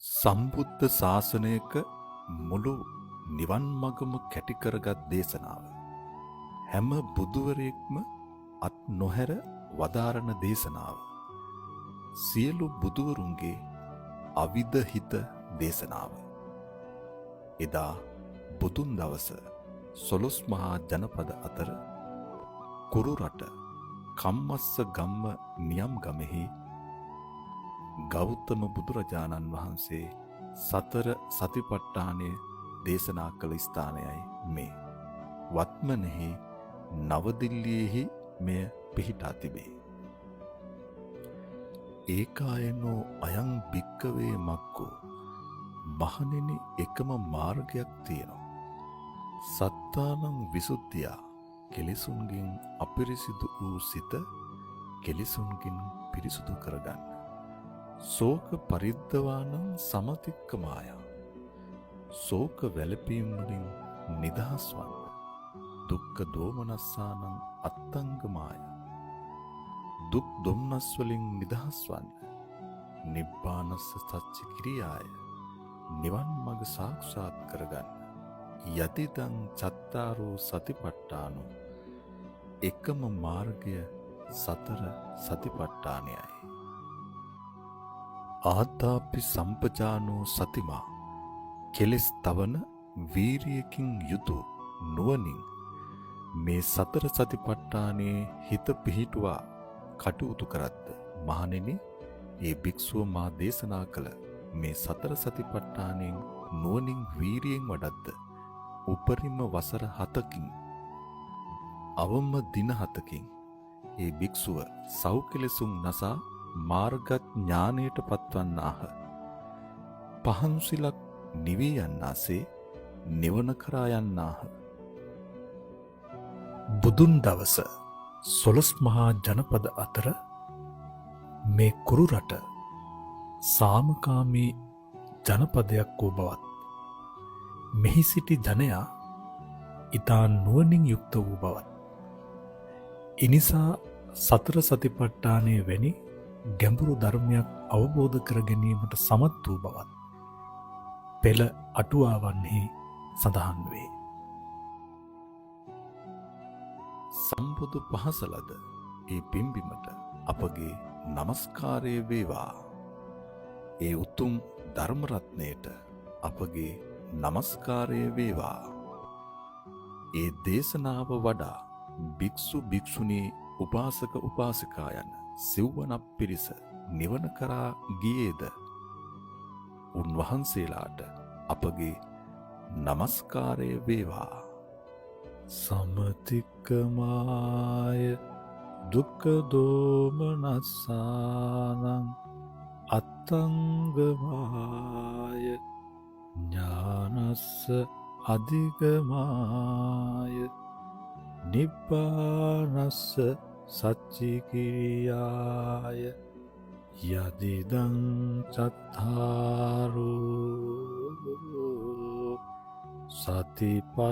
සම්බුද්ධ ශාසනයක මුළු නිවන් මගම කැටි කරගත් දේශනාව. හැම බුදුවරයෙක්ම අත් නොහැර වදාරන දේශනාව. සියලු බුදුවරුන්ගේ අවිධහිත දේශනාව. එදා බුදුන් දවස 12 මහා ජනපද අතර කුරුරට කම්මස්ස ගම්ම නියම් ගමෙහි ගෞතම බුදුරජාණන් වහන්සේ සතර සතිපට්ඨානය දේශනා කළ ස්ථානයයි මේ. වත්මනෙහි නවදිල්ලියෙහි මෙය පිහිටා තිබේ. ඒකායනෝ අයං භික්කවේ මක්කෝ, මහණෙනි එකම මාර්ගයක් තියෙනවා. සත්තානං විසුද්ධියා, කෙලෙසුන්ගෙන් අපිරිසිදු වූ සිත කෙලෙසුන්ගෙන් පිරිසුදු කරගන්න. සෝක පරිද්දවානං සමතික්කමාය, සෝක වැළපීම් වලින් නිදහස් වන්න. දුක්ඛ දෝමනස්සානං අත්තංගමාය, දුක් දුම්නස් වලින් නිදහස් වන්න. නිබ්බානස්ස සච්ච කිරියාය, නිවන් මඟ සාක්ෂාත් කරගන්න. යතිදං චත්තාරෝ සතිපට්ඨානෝ, එකම මාර්ගය සතර සතිපට්ඨානයයි. ආතාපි සම්පජානෝ සතිමා, කෙලෙස් තවන වීරියකින් යුතු නුවණින් මේ සතර සතිපට්ඨානයේ හිත පිහිටුවා කටයුතු කරද්ද. මහණෙනි, ඒ භික්ෂුව මා දේශනා කළ මේ සතර සතිපට්ඨානයෙන් නුවණින් වීරියෙන් වඩද්ද උපරිම වසර 7කින් අවම දින 7කින් ඒ භික්ෂුව සෞඛලසුන් නසා මාර්ගත් ඥානයට පත්වන්නාහ. පහන් සිලක් නිවී යන්නාසේ නිවන කරා යන්නාහ. බුදුන් දවස 12 මහා ජනපද අතර මේ කුරුරට සාමකාමී ජනපදයක් වූ බවත්, මෙහි සිටි ජනයා ඊතා නුවණින් යුක්ත වූ බවත්, එනිසා සතර සතිපට්ඨානය වැනි ගැඹුරු ධර්මයක් අවබෝධ කර ගැනීමට සමත් වූ බවත් පෙළ අටුවාවන්හි සඳහන් වේ. සම්බුදු පහසලද ඒ පිම්බිමට අපගේ নমස්කාරය වේවා. ඒ උතුම් ධර්ම රත්නයට අපගේ নমස්කාරය වේවා. ඒ දේශනාව වඩා භික්ෂු භික්ෂුණී උපාසක උපාසිකා යන සිව්වනක් පිරිස නිවන කරා ගියේද උන්වහන්සේලාට අපගේ নমස්කාරය වේවා. සමතික්කමාය දුක්ඛ දෝමනස්සානං අත්තංගමාය ඥානස්ස අධිගමාය නිබ්බානස්ස සච්චිකිරියාය යදිදං චත්තාරෝ සතිපට්ඨානෝ